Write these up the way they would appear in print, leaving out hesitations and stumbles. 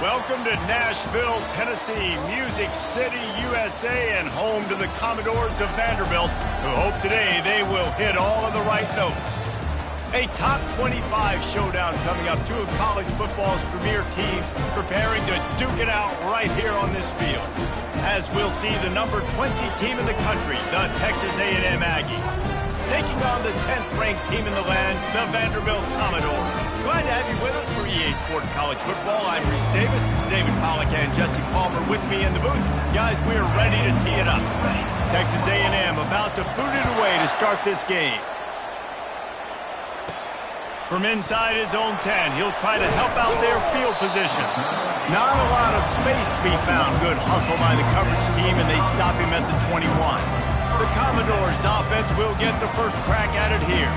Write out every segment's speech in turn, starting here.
Welcome to Nashville, Tennessee, Music City, USA, and home to the Commodores of Vanderbilt, who hope today they will hit all of the right notes. A top 25 showdown coming up. Two of college football's premier teams preparing to duke it out right here on this field. As we'll see the number 20 team in the country, the Texas A&M Aggies, taking on the 10th-ranked team in the land, the Vanderbilt Commodores. Glad to have you with us for EA Sports College Football. I'm Reese Davis, David Pollack, and Jesse Palmer with me in the booth. Guys, we're ready to tee it up. Texas A&M about to boot it away to start this game. From inside his own 10, he'll try to help out their field position. Not a lot of space to be found. Good hustle by the coverage team, and they stop him at the 21. The Commodores' offense will get the first crack at it here.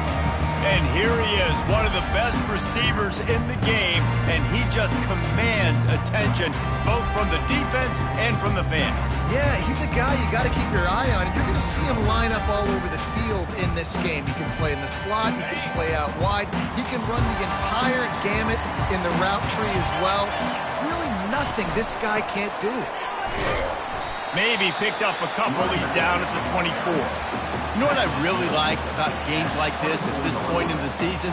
And here he is, one of the best receivers in the game, and he just commands attention, both from the defense and from the fans. Yeah, he's a guy you got to keep your eye on, and you're going to see him line up all over the field in this game. He can play in the slot, he can play out wide, he can run the entire gamut in the route tree as well. Really nothing this guy can't do. Maybe picked up a couple. He's down at the 24. You know what I really like about games like this at this point in the season?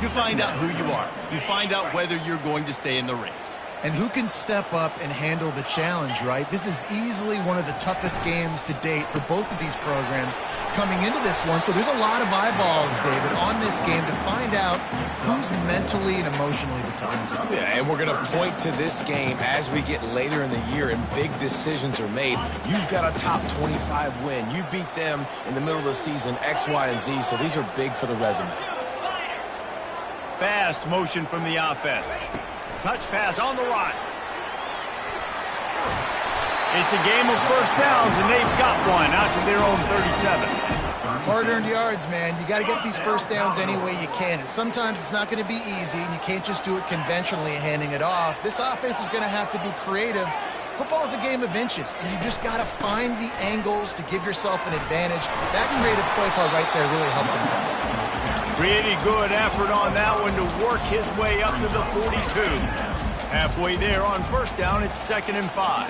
You find out who you are. You find out whether you're going to stay in the race. And who can step up and handle the challenge, right? This is easily one of the toughest games to date for both of these programs coming into this one. So there's a lot of eyeballs, David, on this game to find out who's mentally and emotionally the toughest. Yeah, and we're going to point to this game as we get later in the year and big decisions are made. You've got a top 25 win. You beat them in the middle of the season, X, Y, and Z, so these are big for the resume. Fast motion from the offense. Touch pass on the run. It's a game of first downs, and they've got one out to their own 37. Hard-earned yards, man. You got to get these first downs any way you can. And sometimes it's not going to be easy, and you can't just do it conventionally handing it off. This offense is going to have to be creative. Football is a game of inches, and you just got to find the angles to give yourself an advantage. That creative play call right there really helped them. Pretty good effort on that one to work his way up to the 42. Halfway there on first down, it's 2nd and 5.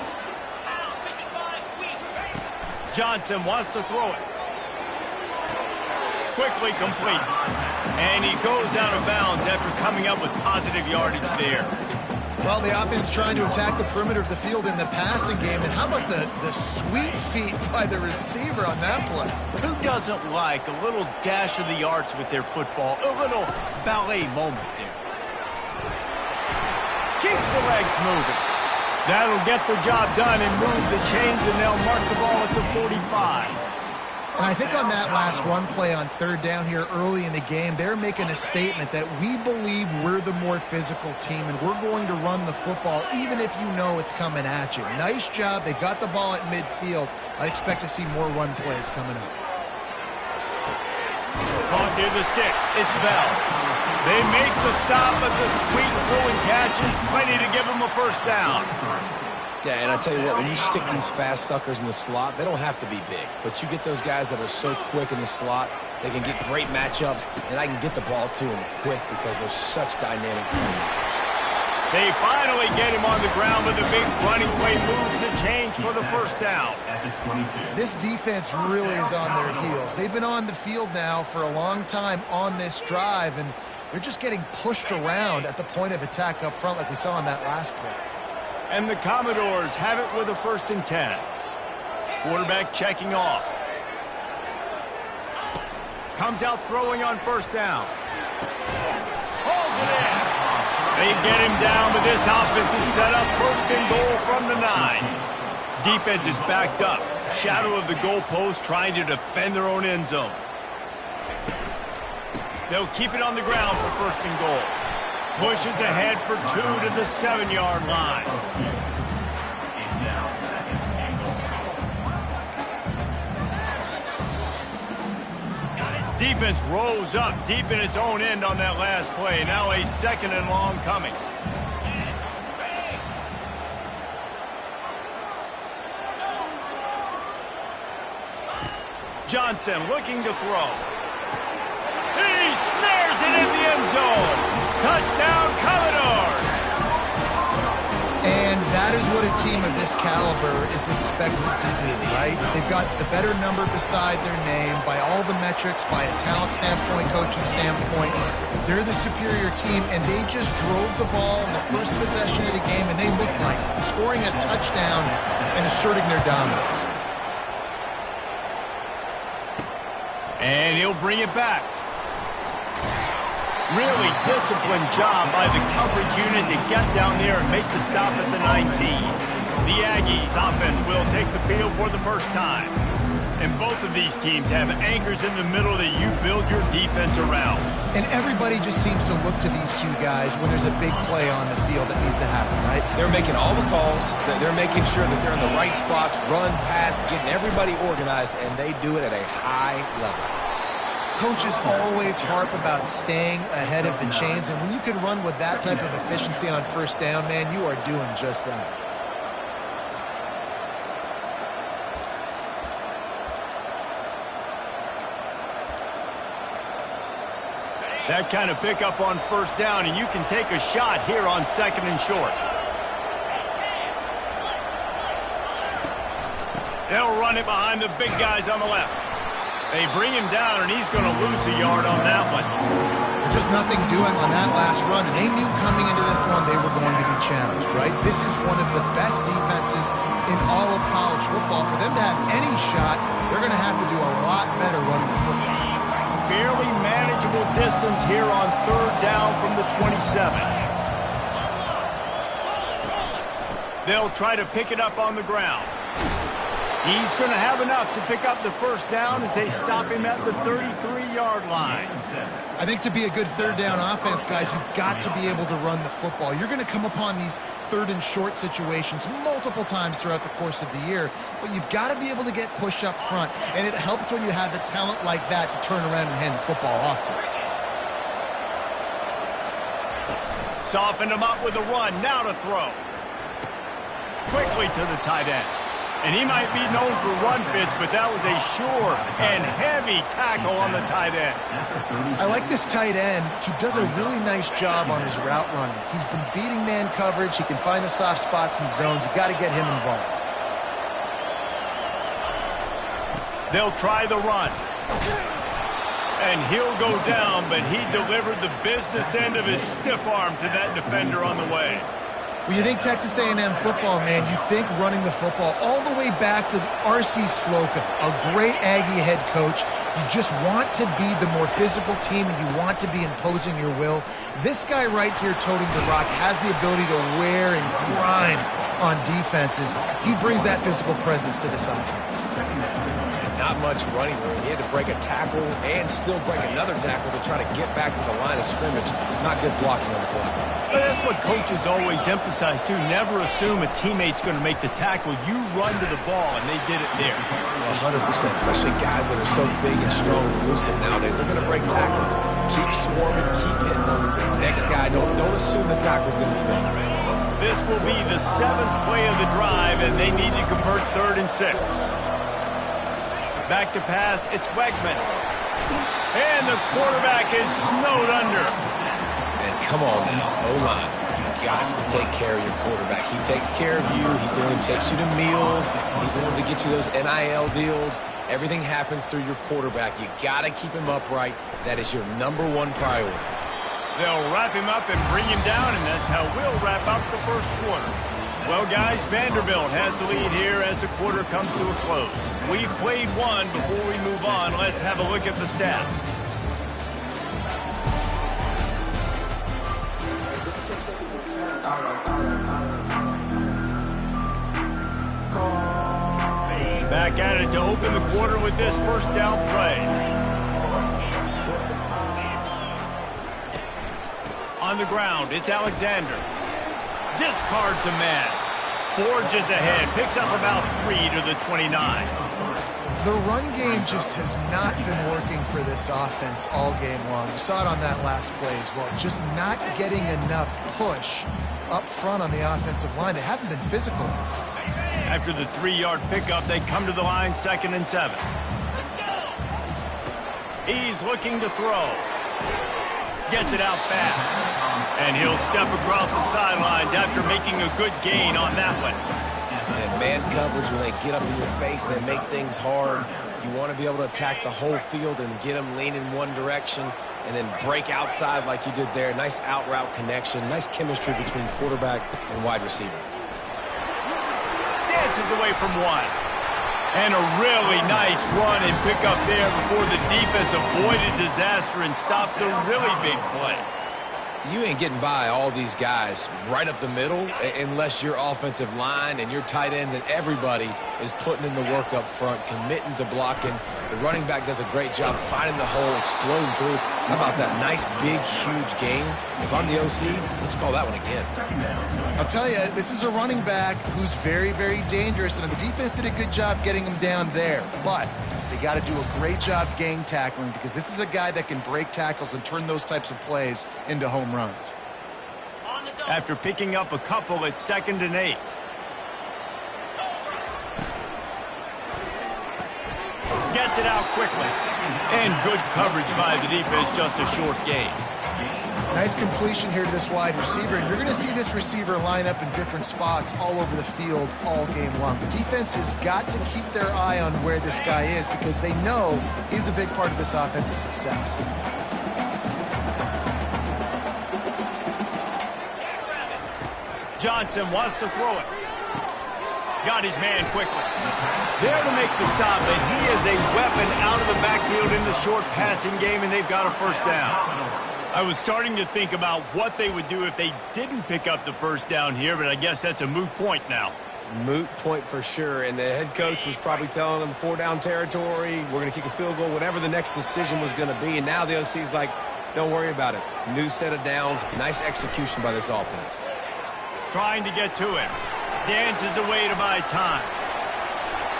Johnson wants to throw it. Quickly complete. And he goes out of bounds after coming up with positive yardage there. Well, the offense trying to attack the perimeter of the field in the passing game. And how about the sweet feet by the receiver on that play? Who doesn't like a little dash of the arts with their football? A little ballet moment there. Keeps the legs moving. That'll get the job done and move the chains, and they'll mark the ball at the 45. And I think on that last run play on third down here early in the game, they're making a statement that we believe we're the more physical team and we're going to run the football even if you know it's coming at you. Nice job. They got the ball at midfield. I expect to see more run plays coming up. Caught near the sticks. It's Bell. They make the stop, but the sweet throw and catch is plenty to give them a first down. Yeah, and I tell you what, when you stick these fast suckers in the slot, they don't have to be big. But you get those guys that are so quick in the slot, they can get great matchups, and I can get the ball to them quick because they're such dynamic playmakers. They finally get him on the ground, but the big running play moves the change for the first down. This defense really is on their heels. They've been on the field now for a long time on this drive, and they're just getting pushed around at the point of attack up front like we saw on that last play. And the Commodores have it with a 1st and 10. Quarterback checking off. Comes out throwing on first down. Hauls it in. They get him down, but this offense is set up 1st and goal from the 9. Defense is backed up. Shadow of the goalpost trying to defend their own end zone. They'll keep it on the ground for 1st and goal. Pushes ahead for 2 to the 7-yard line. Defense rose up deep in its own end on that last play. Now a 2nd and long coming. Johnson looking to throw. He snares it in the end zone. Touchdown, Commodores. that is what a team of this caliber is expected to do, right? They've got the better number beside their name by all the metrics, by a talent standpoint, coaching standpoint. They're the superior team, and they just drove the ball in the first possession of the game, and they looked like scoring a touchdown and asserting their dominance. And he'll bring it back. Really disciplined job by the coverage unit to get down there and make the stop at the 19. The Aggies offense will take the field for the first time. And both of these teams have anchors in the middle that you build your defense around. And everybody just seems to look to these two guys when there's a big play on the field that needs to happen, right? They're making all the calls. They're making sure that they're in the right spots, run, pass, getting everybody organized, and they do it at a high level. Coaches always harp about staying ahead of the chains, and when you can run with that type of efficiency on first down, man, you are doing just that. That kind of pickup on first down, and you can take a shot here on 2nd and short. They'll run it behind the big guys on the left. They bring him down, and he's going to lose a yard on that one. There's just nothing doing on that last run, and they knew coming into this one they were going to be challenged, right? This is one of the best defenses in all of college football. For them to have any shot, they're going to have to do a lot better running the football. Fairly manageable distance here on 3rd down from the 27. They'll try to pick it up on the ground. He's going to have enough to pick up the first down as they stop him at the 33-yard line. I think to be a good 3rd down offense, guys, you've got to be able to run the football. You're going to come upon these 3rd and short situations multiple times throughout the course of the year, but you've got to be able to get push up front, and it helps when you have a talent like that to turn around and hand the football off to. Softened him up with a run, now to throw. Quickly to the tight end. And he might be known for run fits, but that was a sure and heavy tackle on the tight end. I like this tight end. He does a really nice job on his route running. He's been beating man coverage. He can find the soft spots and zones. You got to get him involved. They'll try the run. And he'll go down, but he delivered the business end of his stiff arm to that defender on the way. When you think Texas A&M football, man, you think running the football all the way back to R.C. Slocum, a great Aggie head coach. You just want to be the more physical team, and you want to be imposing your will. This guy right here toting the rock has the ability to wear and grind on defenses. He brings that physical presence to this offense. Not much running room. He had to break a tackle and still break another tackle to try to get back to the line of scrimmage. Not good blocking on the play. But that's what coaches always emphasize, too. Never assume a teammate's going to make the tackle. You run to the ball, and they did it there. 100%, especially guys that are so big and strong and elusive nowadays. They're going to break tackles. Keep swarming, keep hitting them. Next guy, don't assume the tackle's going to be made. This will be the 7th play of the drive, and they need to convert 3rd and 6. Back to pass, it's Wegman. And the quarterback is snowed under. And come on now, O-line. You got to take care of your quarterback. He takes care of you. He's the one who takes you to meals. He's the one to get you those NIL deals. Everything happens through your quarterback. You got to keep him upright. That is your #1 priority. They'll wrap him up and bring him down, and that's how we'll wrap up the first quarter. Well, guys, Vanderbilt has the lead here as the quarter comes to a close. We've played one. Before we move on, let's have a look at the stats. Back at it to open the quarter with this first down play. On the ground, it's Alexander. Discards a man. Forges ahead. Picks up about 3 to the 29. The run game just has not been working for this offense all game long. You saw it on that last play as well. Just not getting enough push up front on the offensive line. They haven't been physical. After the 3-yard pickup, they come to the line 2nd and 7. He's looking to throw. Gets it out fast. And he'll step across the sidelines after making a good gain on that one. And man coverage, when they get up in your face and they make things hard, you want to be able to attack the whole field and get them leaning one direction and then break outside like you did there. Nice out route connection, nice chemistry between quarterback and wide receiver. Dances away from one. And a really nice run and pick up there before the defense avoided disaster and stopped a really big play. You ain't getting by all these guys right up the middle unless your offensive line and your tight ends and everybody is putting in the work up front, committing to blocking. The running back does a great job finding the hole, exploding through. How about that nice, big, huge gain? If I'm the OC, let's call that one again. I'll tell you, this is a running back who's very, very dangerous, and the defense did a good job getting him down there. But they got to do a great job gang tackling because this is a guy that can break tackles and turn those types of plays into home runs. After picking up a couple at 2nd and 8. Gets it out quickly. And good coverage by the defense, just a short gain. Nice completion here to this wide receiver. And you're going to see this receiver line up in different spots all over the field all game long. The defense has got to keep their eye on where this guy is because they know he's a big part of this offensive success. Johnson wants to throw it. Got his man quickly. There to make the stop, and he is a weapon out of the backfield in the short passing game, and they've got a first down. I was starting to think about what they would do if they didn't pick up the first down here, but I guess that's a moot point now. Moot point for sure, and the head coach was probably telling them 4-down territory, we're going to kick a field goal, whatever the next decision was going to be, and now the OC's like, don't worry about it. New set of downs, nice execution by this offense. Trying to get to him. Dances away to buy time.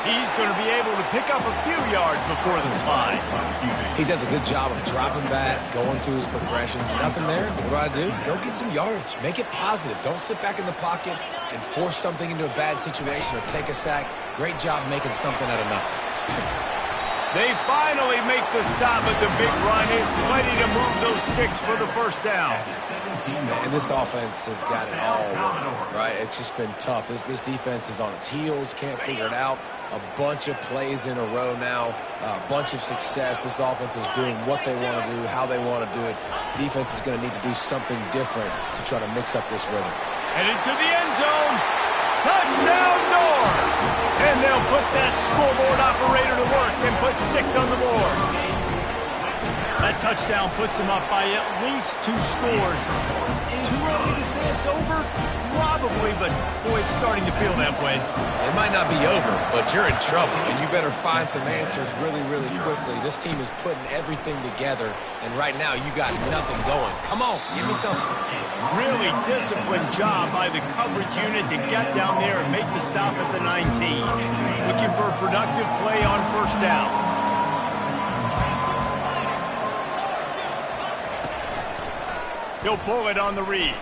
He's going to be able to pick up a few yards before the slide. He does a good job of dropping back, going through his progressions. Nothing there. What do? Go get some yards. Make it positive. Don't sit back in the pocket and force something into a bad situation or take a sack. Great job making something out of nothing. They finally make the stop, but the big run is plenty to move those sticks for the first down. And this offense has got it all wrong, right? It's just been tough. This defense is on its heels, can't figure it out. A bunch of plays in a row now, a bunch of success. This offense is doing what they want to do, how they want to do it. Defense is going to need to do something different to try to mix up this rhythm. And into the end zone. Touchdown, Doors! And they'll put that scoreboard operator to work and put 6 on the board. That touchdown puts them up by at least 2 scores. Too early to say it's over? Probably, but boy, it's starting to feel that way. It might not be over, but you're in trouble, and you better find some answers really, really quickly. This team is putting everything together, and right now you got nothing going. Come on, give me something. Really disciplined job by the coverage unit to get down there and make the stop at the 19. Looking for a productive play on first down. He'll pull it on the read.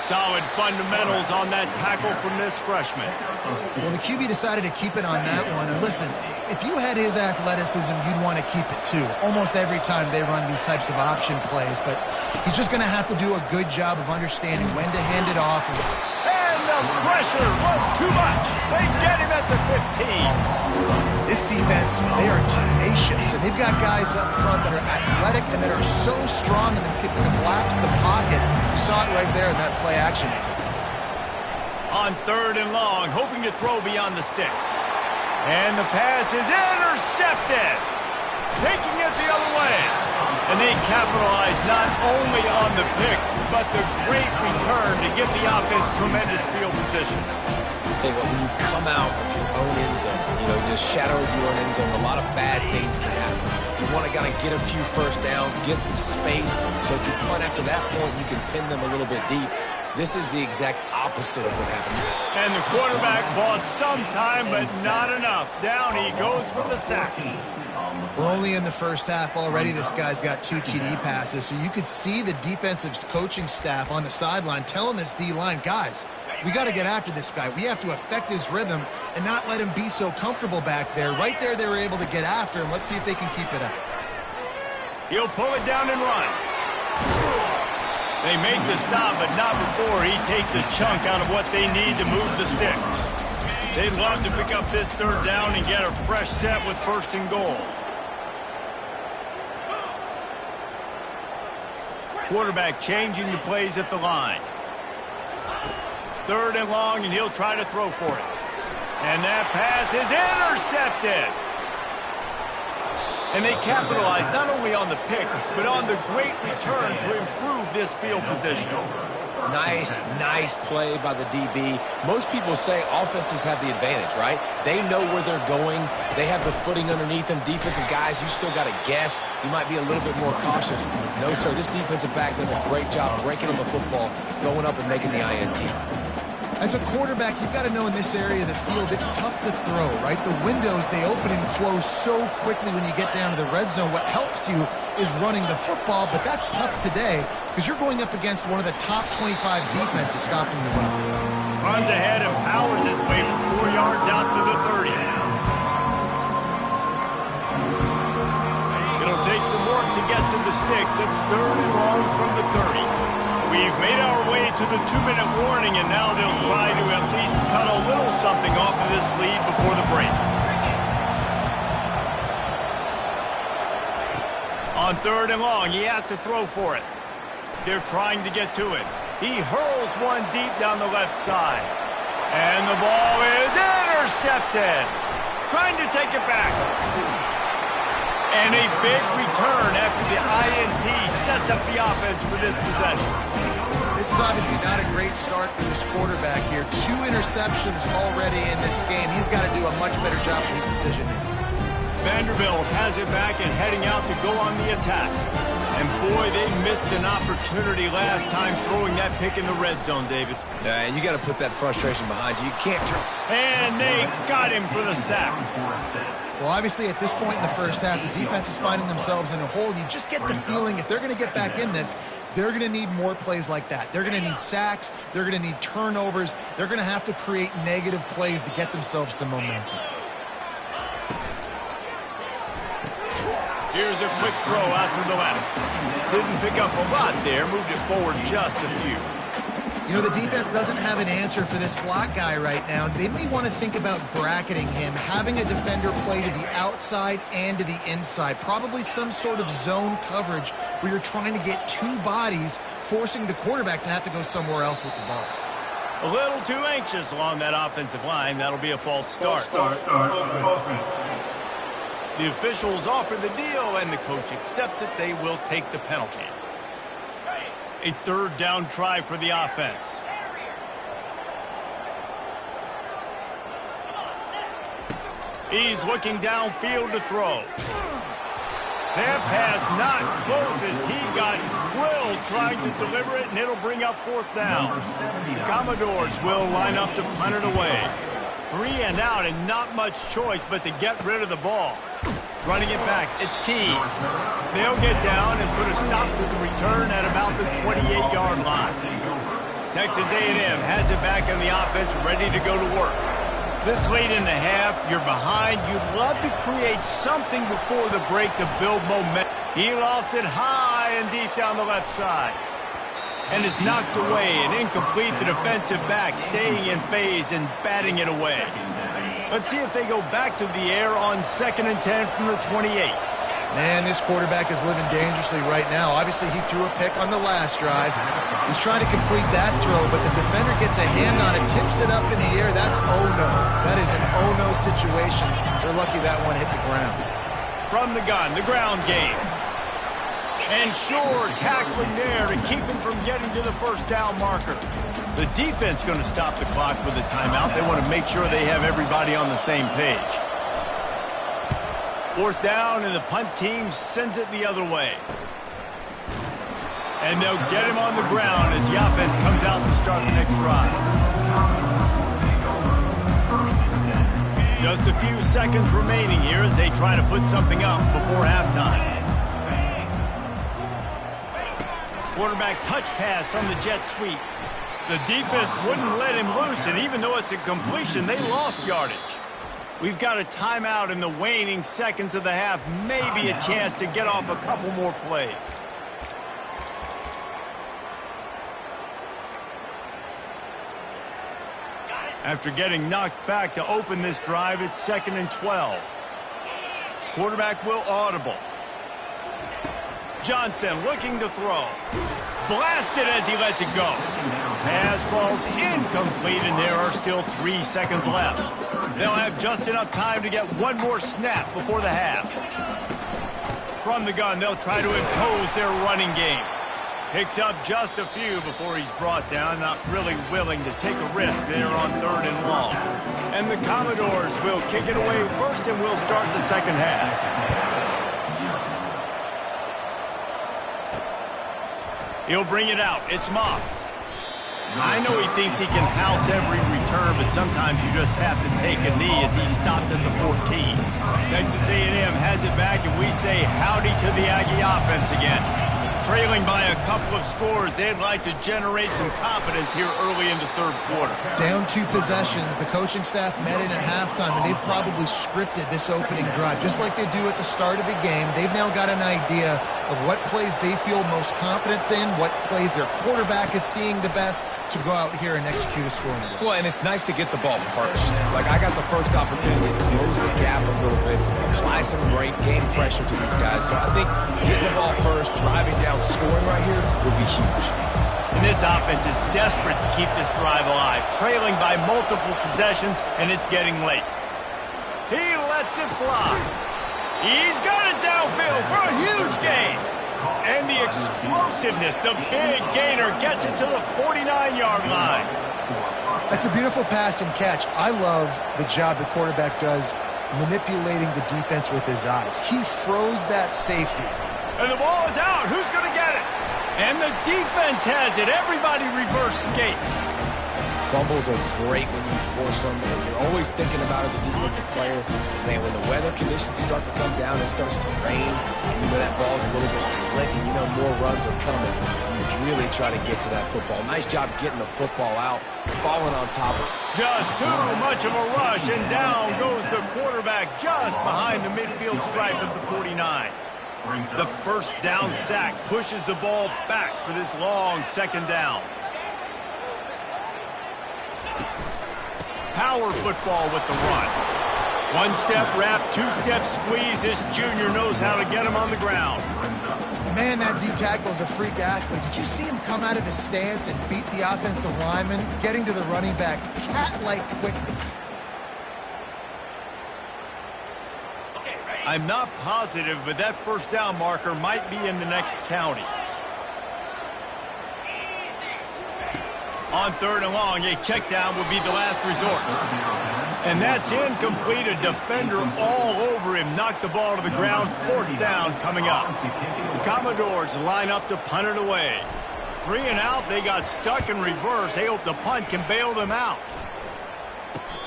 Solid fundamentals on that tackle from this freshman. Well, the QB decided to keep it on that one. And listen, if you had his athleticism, you'd want to keep it too. Almost every time they run these types of option plays. But he's just going to have to do a good job of understanding when to hand it off. And the pressure was too much. They get him at the 15. This defense, they are tenacious, and they've got guys up front that are athletic and that are so strong and that can collapse the pocket. You saw it right there in that play action. On 3rd and long, hoping to throw beyond the sticks. And the pass is intercepted. Taking it the other way. And they capitalize not only on the pick, but the great return to give the offense tremendous field position. I'll tell you what, when you come out of your own end zone, the shadow of your own end zone, a lot of bad things can happen. You want to kind of get a few first downs, get some space, so if you punt after that point, you can pin them a little bit deep. This is the exact opposite of what happened. And the quarterback bought some time, but not enough. Down he goes with the sack. We're only in the first half already. This guy's got 2 TD passes, so you could see the defensive coaching staff on the sideline telling this D-line, guys, we got to get after this guy. We have to affect his rhythm and not let him be so comfortable back there. Right there, they were able to get after him. Let's see if they can keep it up. He'll pull it down and run. They make the stop, but not before he takes a chunk out of what they need to move the sticks. They'd love to pick up this third down and get a fresh set with first and goal. Quarterback changing the plays at the line. Third and long, and he'll try to throw for it. And that pass is intercepted. And they capitalize not only on the pick, but on the great return to improve this field position. Nice play by the DB. Most people say offenses have the advantage, right? They know where they're going. They have the footing underneath them. Defensive guys, you still got to guess. You might be a little bit more cautious. No, sir, this defensive back does a great job breaking up the football, going up and making the INT. As a quarterback, you've got to know in this area of the field, it's tough to throw, right? The windows, they open and close so quickly when you get down to the red zone. What helps you is running the football, but that's tough today because you're going up against one of the top 25 defenses stopping the run. Runs ahead and powers his way 4 yards out to the 30. It'll take some work to get to the sticks. It's third and long from the 30. We've made our way to the 2-minute warning, and now they'll try to at least cut a little something off of this lead before the break. On third and long, he has to throw for it. They're trying to get to it. He hurls one deep down the left side. And the ball is intercepted. Trying to take it back. And a big return after the INT sets up the offense for this possession. This is obviously not a great start for this quarterback here. 2 interceptions already in this game. He's got to do a much better job with his decision. Vanderbilt has it back and heading out to go on the attack. And boy, they missed an opportunity last time throwing that pick in the red zone, David. Yeah, and you got to put that frustration behind you. You can't turn. And they got him for the sack. Well, obviously, at this point in the first half, the defense is finding themselves in a hole. You just get the feeling if they're going to get back in this, they're going to need more plays like that. They're going to need sacks. They're going to need turnovers. They're going to have to create negative plays to get themselves some momentum. Here's a quick throw out to the left. Didn't pick up a lot there. Moved it forward just a few. You know, the defense doesn't have an answer for this slot guy right now. They may want to think about bracketing him, having a defender play to the outside and to the inside. Probably some sort of zone coverage where you're trying to get 2 bodies, forcing the quarterback to have to go somewhere else with the ball. A little too anxious along that offensive line. That'll be a false start. The officials offer the deal, and the coach accepts it. They will take the penalty. A third down try for the offense. He's looking downfield to throw. That pass not close as he got drilled trying to deliver it, and it'll bring up fourth down. The Commodores will line up to punt it away. 3 and out and not much choice but to get rid of the ball. Running it back, it's Keys. They'll get down and put a stop to the return at about the 28-yard line. Texas A&M has it back on the offense, ready to go to work. This late in the half, you're behind. You'd love to create something before the break to build momentum. He lost it high and deep down the left side. And is knocked away and incomplete. The defensive back staying in phase and batting it away. Let's see if they go back to the air on 2nd and 10 from the 28. Man, this quarterback is living dangerously right now. Obviously, he threw a pick on the last drive. He's trying to complete that throw, but the defender gets a hand on it, tips it up in the air. That's oh-no. That is an oh-no situation. They're lucky that one hit the ground. From the gun, the ground game. And sure, tackling there to keep him from getting to the first down marker. The defense going to stop the clock with a timeout. They want to make sure they have everybody on the same page. Fourth down, and the punt team sends it the other way. And they'll get him on the ground as the offense comes out to start the next drive. Just a few seconds remaining here as they try to put something up before halftime. Quarterback touch pass on the jet sweep. The defense wouldn't let him loose, and even though it's a completion, they lost yardage. We've got a timeout in the waning seconds of the half. Maybe a chance to get off a couple more plays. After getting knocked back to open this drive, it's 2nd and 12. Quarterback will audible. Johnson looking to throw. Blasted as he lets it go. Pass falls incomplete, and there are still 3 seconds left. They'll have just enough time to get one more snap before the half. From the gun, they'll try to impose their running game. Picks up just a few before he's brought down, not really willing to take a risk there on 3rd and long. And the Commodores will kick it away first, and we'll start the second half. He'll bring it out. It's Moss. I know he thinks he can house every return, but sometimes you just have to take a knee as he stopped at the 14. Texas A&M has it back, and we say howdy to the Aggie offense again. Trailing by a couple of scores, they'd like to generate some confidence here early in the 3rd quarter. Down 2 possessions, the coaching staff met in at halftime, and they've probably scripted this opening drive. Just like they do at the start of the game, they've now got an idea of what plays they feel most confident in, what plays their quarterback is seeing the best to go out here and execute a scoring drive. Well, and it's nice to get the ball first. Like, I got the first opportunity to close the gap a little bit, apply some great game pressure to these guys. So I think getting the ball first, driving down, scoring right here would be huge. And this offense is desperate to keep this drive alive, trailing by multiple possessions, and it's getting late. He lets it fly. He's got it downfield for a huge gain. And the explosiveness, the big gainer, gets it to the 49-yard line. That's a beautiful pass and catch. I love the job the quarterback does manipulating the defense with his eyes. He froze that safety. And the ball is out. Who's going to get it? And the defense has it. Everybody reverse skate. Fumbles are great when you force them. And you're always thinking about as a defensive player, man, when the weather conditions start to come down, it starts to rain, and you know that ball's a little bit slick, and you know more runs are coming. You really try to get to that football. Nice job getting the football out, falling on top of it. Just too much of a rush, and down goes the quarterback just behind the midfield stripe of the 49. The first down sack pushes the ball back for this long 2nd down. Power football with the run. 1-step wrap, 2-step squeeze. This junior knows how to get him on the ground. Man, that D tackle is a freak athlete. Did you see him come out of his stance and beat the offensive lineman, getting to the running back? Cat-like quickness. I'm not positive, but that first down marker might be in the next county. On 3rd and long, a check down would be the last resort. And that's incomplete. A defender all over him. Knocked the ball to the ground. 4th down coming up. The Commodores line up to punt it away. 3 and out. They got stuck in reverse. They hope the punt can bail them out.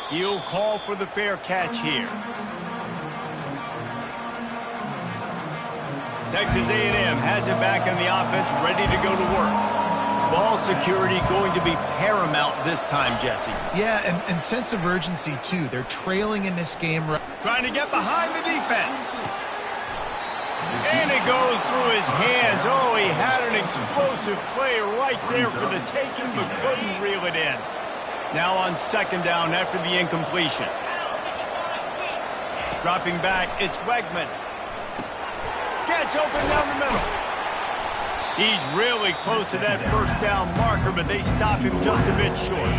He'll call for the fair catch here. Texas A&M has it back on the offense, ready to go to work. Ball security going to be paramount this time, Jesse. Yeah, and sense of urgency, too. They're trailing in this game. Trying to get behind the defense. And it goes through his hands. Oh, he had an explosive play right there for the taking, but couldn't reel it in. Now on 2nd down after the incompletion. Dropping back, it's Wegman. Gets open down the middle. He's really close to that first down marker, but they stop him just a bit short.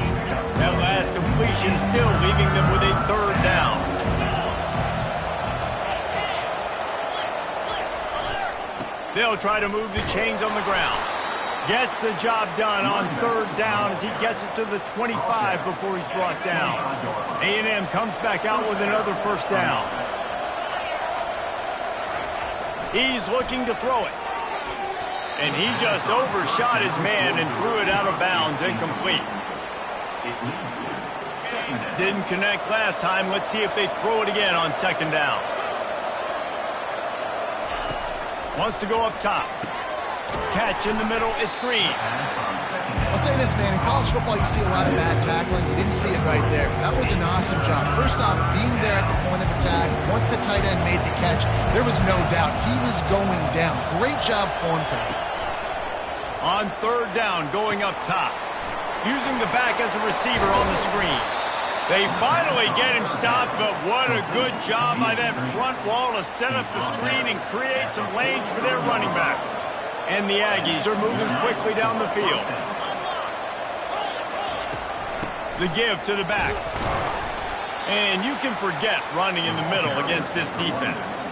That last completion still leaving them with a 3rd down. They'll try to move the chains on the ground. Gets the job done on 3rd down as he gets it to the 25 before he's brought down. A&M comes back out with another 1st down. He's looking to throw it. And he just overshot his man and threw it out of bounds, incomplete. Didn't connect last time. Let's see if they throw it again on 2nd down. Wants to go up top. Catch in the middle, it's Green. I'll say this, man, in college football you see a lot of bad tackling. You didn't see it right there. That was an awesome job. First off, being there at the point of attack, once the tight end made the catch, there was no doubt he was going down. Great job for him tonight. On 3rd down, going up top. Using the back as a receiver on the screen. They finally get him stopped, but what a good job by that front wall to set up the screen and create some lanes for their running back. And the Aggies are moving quickly down the field. The give to the back. And you can forget running in the middle against this defense.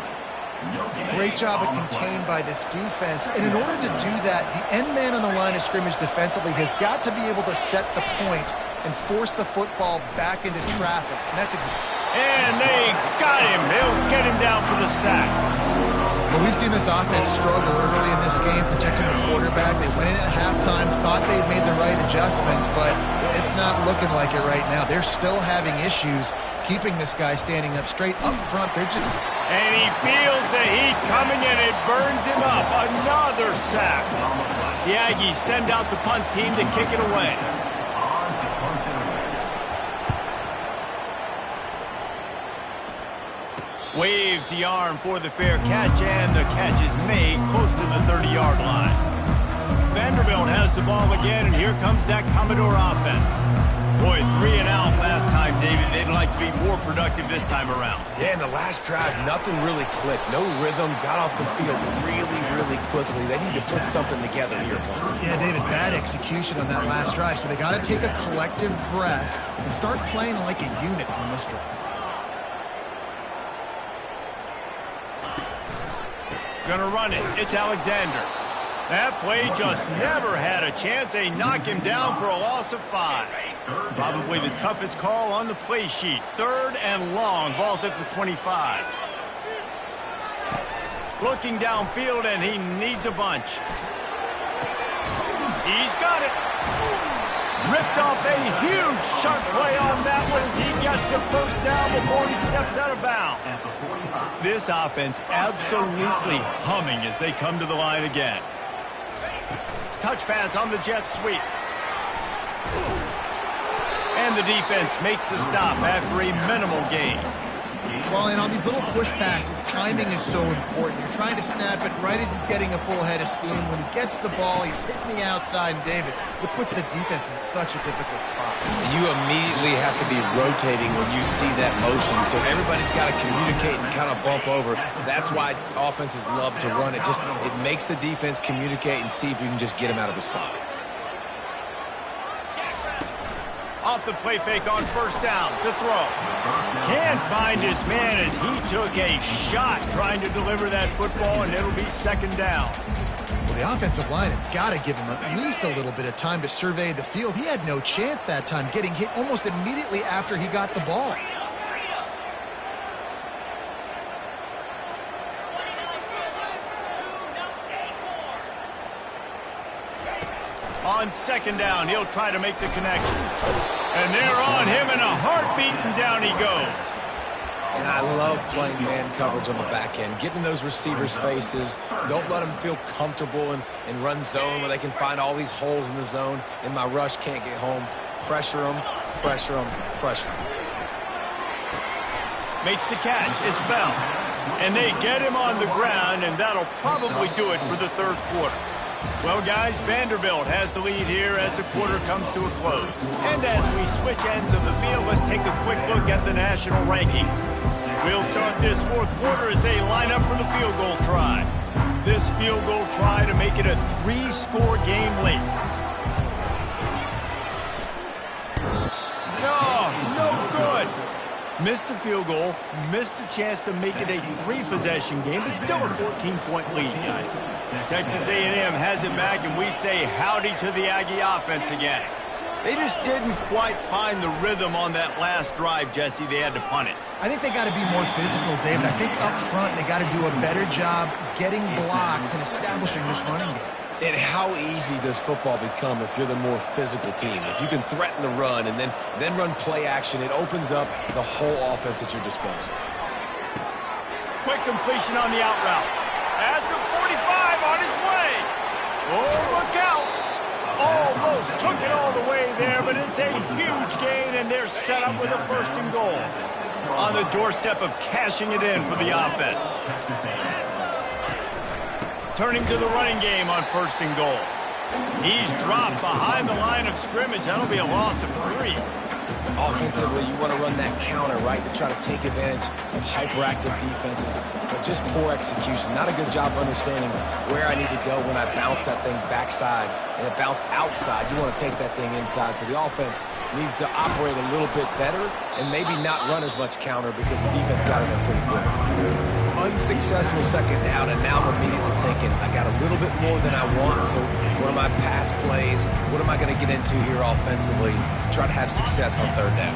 Great job of contained by this defense. And in order to do that, the end man on the line of scrimmage defensively has got to be able to set the point and force the football back into traffic. And that's and they got him. They'll get him down for the sack. Well, we've seen this offense struggle early in this game, protecting the quarterback. They went in at halftime, thought they'd made the right adjustments, but it's not looking like it right now. They're still having issues keeping this guy standing up straight up front. And he feels the heat coming, and it burns him up. Another sack. The Aggies send out the punt team to kick it away. Waves the arm for the fair catch, and the catch is made close to the 30-yard line. Vanderbilt has the ball again, and here comes that Commodore offense. Boy, 3 and out last time, David. They'd like to be more productive this time around. Yeah, in the last drive, nothing really clicked. No rhythm, got off the field really, really quickly. They need to put something together here, Paul. Yeah, David, bad execution on that last drive, so they got to take a collective breath and start playing like a unit on this drive. Gonna run it. It's Alexander. That play just never had a chance. They knock him down for a loss of 5. Probably the toughest call on the play sheet. 3rd and long. Ball's at the 25. Looking downfield, and he needs a bunch. He's got it. Ripped off a huge sharp play on that one as he gets the first down before he steps out of bounds. This offense absolutely humming as they come to the line again. Touch pass on the jet sweep. And the defense makes the stop after a minimal gain. Well, and on these little push passes, timing is so important. You're trying to snap it right as he's getting a full head of steam. When he gets the ball, he's hitting the outside, and David, it puts the defense in such a difficult spot. You immediately have to be rotating when you see that motion, so everybody's got to communicate and kind of bump over. That's why offenses love to run it. It makes the defense communicate and see if you can just get him out of the spot. Off the play fake on first down to throw. Can't find his man as he took a shot trying to deliver that football, and it'll be 2nd down. Well, the offensive line has got to give him at least a little bit of time to survey the field. He had no chance that time, getting hit almost immediately after he got the ball. On 2nd down, he'll try to make the connection. And they're on him, and a heartbeat, and down he goes. And I love playing man coverage on the back end, getting those receivers' faces. Don't let them feel comfortable and run zone where they can find all these holes in the zone, and my rush can't get home. Pressure them, pressure them, pressure them. Makes the catch. It's Bell. And they get him on the ground, and that'll probably do it for the 3rd quarter. Well, guys, Vanderbilt has the lead here as the quarter comes to a close. And as we switch ends of the field, let's take a quick look at the national rankings. We'll start this 4th quarter as they line up for the field goal try. This field goal try to make it a 3-score game late. No good. Missed the field goal, missed the chance to make it a 3-possession game, but still a 14-point lead, guys. Texas A&M has it back, and we say howdy to the Aggie offense again. They just didn't quite find the rhythm on that last drive, Jesse. They had to punt it. I think they got to be more physical, David. I think up front they got to do a better job getting blocks and establishing this running game. And how easy does football become if you're the more physical team? If you can threaten the run and then run play action, it opens up the whole offense at your disposal. Quick completion on the out route. At the 45 on his way. Oh, look out. Almost took it all the way there, but it's a huge gain, and they're set up with a 1st and goal. On the doorstep of cashing it in for the offense. Turning to the running game on 1st and goal. He's dropped behind the line of scrimmage. That'll be a loss of 3. Offensively, you want to run that counter, right, to try to take advantage of hyperactive defenses, but just poor execution. Not a good job understanding where I need to go when I bounce that thing backside, and it bounced outside. You want to take that thing inside, so the offense needs to operate a little bit better and maybe not run as much counter because the defense got in there pretty quick. Unsuccessful second down, and now I'm immediately thinking, I got a little bit more than I want, so what are my pass plays? What am I going to get into here offensively? Try to have success on third down.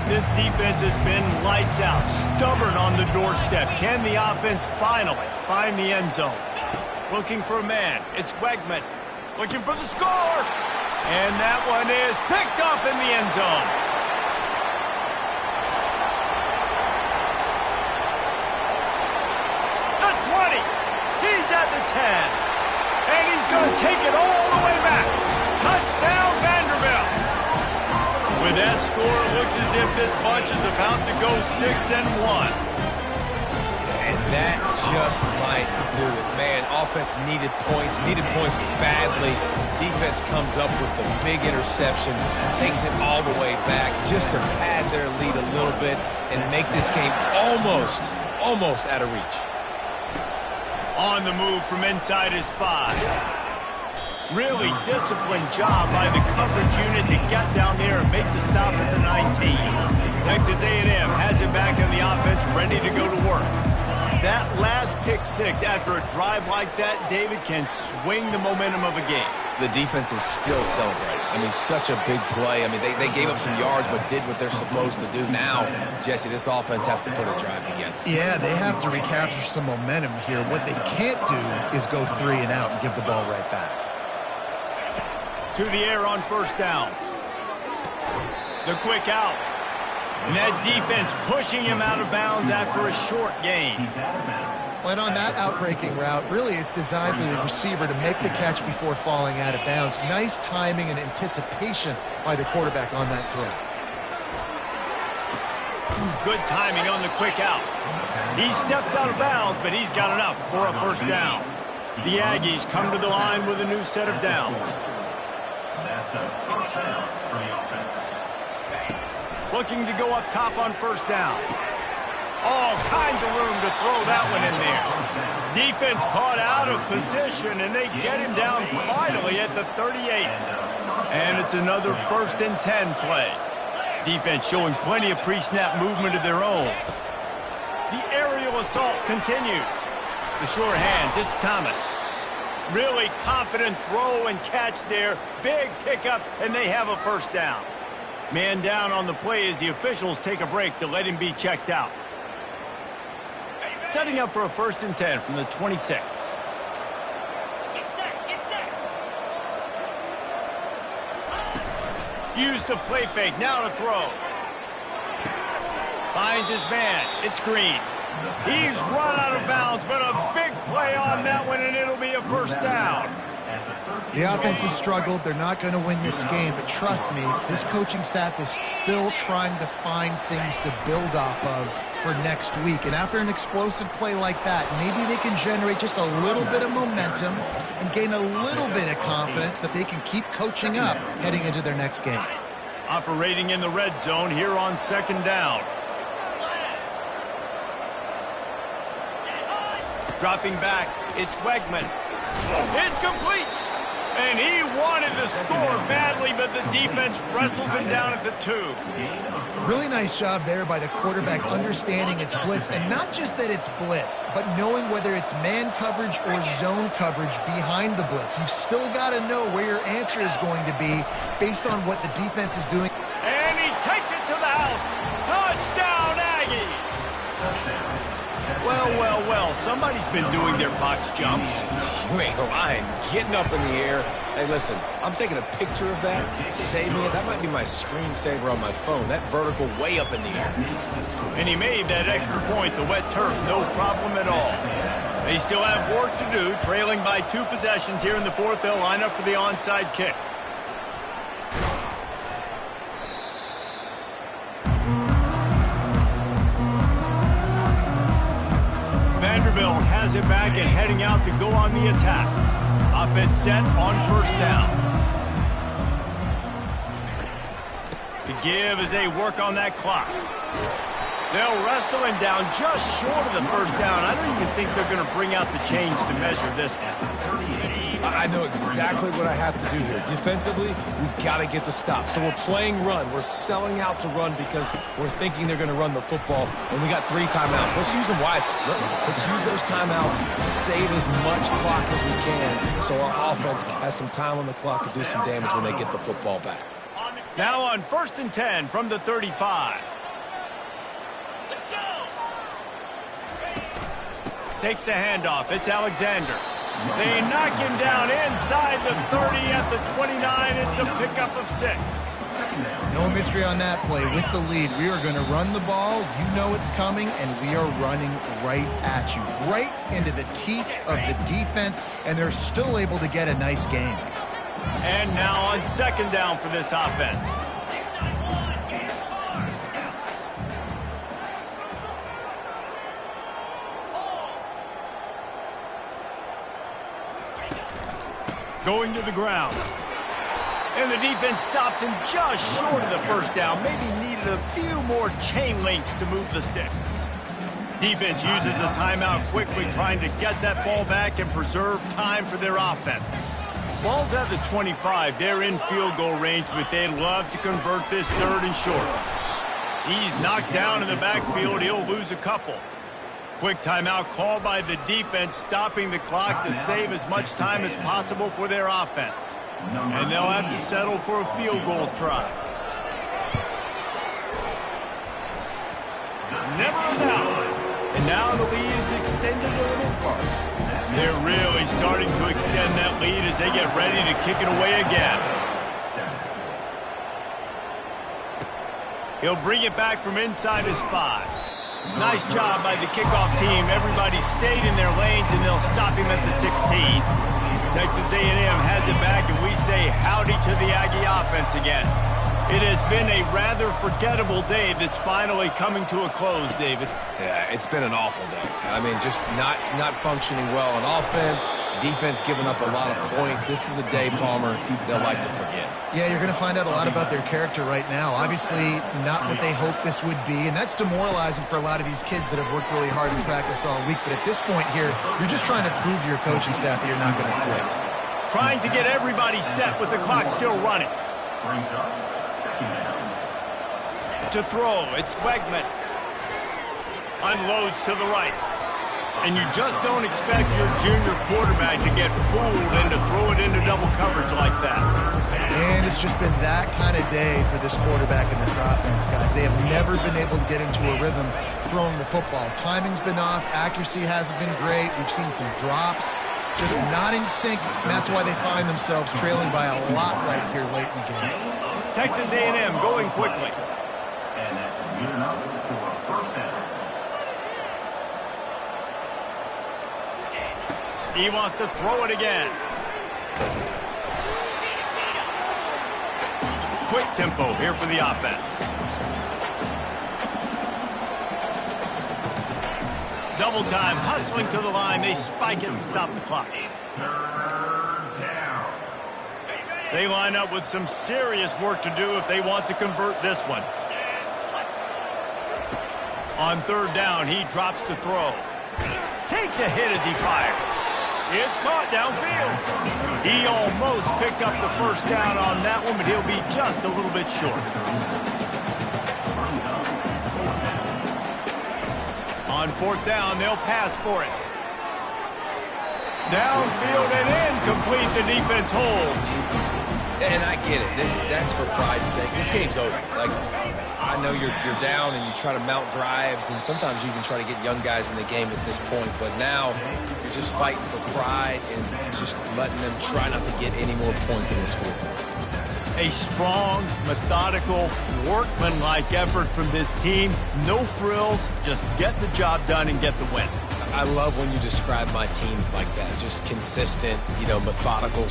This defense has been lights out, stubborn on the doorstep. Can the offense finally find the end zone? Looking for a man. It's Wegman. Looking for the score. And that one is picked off in the end zone. The 20. He's at the 10. And he's going to take it all the way back. Touchdown, Vanderbilt. With that score, it looks as if this bunch is about to go 6-1. And that just might do it. Man, offense needed points badly. Defense comes up with the big interception, takes it all the way back just to pad their lead a little bit and make this game almost out of reach. On the move from inside his 5. Really disciplined job by the coverage unit to get down there and make the stop at the 19. Texas A&M has it back in the offense, ready to go to work. That last pick 6 after a drive like that, David, can swing the momentum of a game. The defense is still celebrating. I mean, such a big play. I mean, they gave up some yards but did what they're supposed to do. Now, Jesse, this offense has to put a drive together. Yeah, they have to recapture some momentum here. What they can't do is go 3 and out and give the ball right back. To the air on first down. The quick out. And that defense pushing him out of bounds after a short gain. And on that outbreaking route, really it's designed for the receiver to make the catch before falling out of bounds. Nice timing and anticipation by the quarterback on that throw. Good timing on the quick out. He steps out of bounds, but he's got enough for a first down. The Aggies come to the line with a new set of downs. That's a first down for the offense. Looking to go up top on first down. All kinds of room to throw that one in there. Defense caught out of position, and they get him down finally at the 38. And it's another 1st and 10 play. Defense showing plenty of pre-snap movement of their own. The aerial assault continues. The sure hands, it's Thomas. Really confident throw and catch there. Big pickup, and they have a first down. Man down on the play as the officials take a break to let him be checked out. Setting up for a 1st and 10 from the 26. Get set. Use the play fake, now to throw. Finds his man, it's Green. He's run out of bounds, but a big play on that one, and it'll be a first down. The offense has struggled. They're not going to win this game, but trust me, this coaching staff is still trying to find things to build off of for next week. And after an explosive play like that, maybe they can generate just a little bit of momentum and gain a little bit of confidence that they can keep coaching up heading into their next game. Operating in the red zone here on 2nd down. Dropping back, it's Wegman. It's complete! And he wanted to score badly, but the defense wrestles him down at the 2. Really nice job there by the quarterback understanding it's blitz, and not just that it's blitz, but knowing whether it's man coverage or zone coverage behind the blitz. You've still got to know where your answer is going to be based on what the defense is doing. And he takes it to the house. Touchdown, Aggies! Well, somebody's been doing their box jumps. You ain't lying. Getting up in the air. Hey, listen, I'm taking a picture of that, saving it. That might be my screensaver on my phone. That vertical way up in the air. And he made that extra point, the wet turf, no problem at all. They still have work to do, trailing by 2 possessions here in the 4th. They'll line up for the onside kick. Vanderbilt has it back and heading out to go on the attack. Offense set on 1st down. give as they work on that clock. They'll wrestle him down just short of the first down. I don't even think they're going to bring out the chains to measure this one. I know exactly what I have to do here. Defensively, we've got to get the stop. So we're playing run. We're selling out to run because we're thinking they're going to run the football, and we got 3 timeouts. Let's use them wisely. Let's use those timeouts, save as much clock as we can so our offense has some time on the clock to do some damage when they get the football back. Now on 1st and 10 from the 35. Takes the handoff. It's Alexander. They knock him down inside the 30 at the 29. It's a pickup of 6. No mystery on that play. With the lead, we are going to run the ball. You know it's coming, and we are running right at you, right into the teeth of the defense, and they're still able to get a nice game. And now on 2nd down for this offense. Going to the ground. And the defense stops him just short of the first down. Maybe needed a few more chain links to move the sticks. Defense uses a timeout quickly, trying to get that ball back and preserve time for their offense. Ball's at the 25. They're in field goal range, but they'd love to convert this 3rd and short. He's knocked down in the backfield. He'll lose a couple. Quick timeout called by the defense, stopping the clock to save as much time as possible for their offense. And they'll have to settle for a field goal try. Never a doubt. And now the lead is extended a little further. They're really starting to extend that lead as they get ready to kick it away again. He'll bring it back from inside his 5. Nice job by the kickoff team. Everybody stayed in their lanes, and they'll stop him at the 16. Texas A&M has it back, and we say howdy to the Aggie offense again. It has been a rather forgettable day that's finally coming to a close, David. Yeah, it's been an awful day. I mean, just not functioning well on offense, defense giving up a lot of points. This is a day, Palmer, they'll like to forget. Yeah, you're going to find out a lot about their character right now. Obviously, not what they hoped this would be, and that's demoralizing for a lot of these kids that have worked really hard in practice all week. But at this point here, you're just trying to prove to your coaching staff that you're not going to quit. Trying to get everybody set with the clock still running. To throw, it's Wegman. Unloads to the right. And you just don't expect your junior quarterback to get fooled and to throw it into double coverage like that. And it's just been that kind of day for this quarterback and this offense, guys. They have never been able to get into a rhythm throwing the football. Timing's been off. Accuracy hasn't been great. We've seen some drops. Just not in sync, and that's why they find themselves trailing by a lot right here late in the game. Texas A&M going quickly. And that's good enough for a 1st down. He wants to throw it again. Quick tempo here for the offense. Double time, hustling to the line. They spike it to stop the clock. 3rd down. They line up with some serious work to do if they want to convert this one. On 3rd down, he drops to throw. Takes a hit as he fires. It's caught downfield. He almost picked up the 1st down on that one, but he'll be just a little bit short. On 4th down, they'll pass for it. Downfield and incomplete. The defense holds. And I get it. That's for pride's sake. This game's over. Like, I know you're down and you try to mount drives, and sometimes you even try to get young guys in the game at this point. But now you're just fighting for pride and just letting them try not to get any more points in the scoreboard. A strong, methodical, workmanlike effort from this team. No frills, just get the job done and get the win. I love when you describe my teams like that. Just consistent, methodical.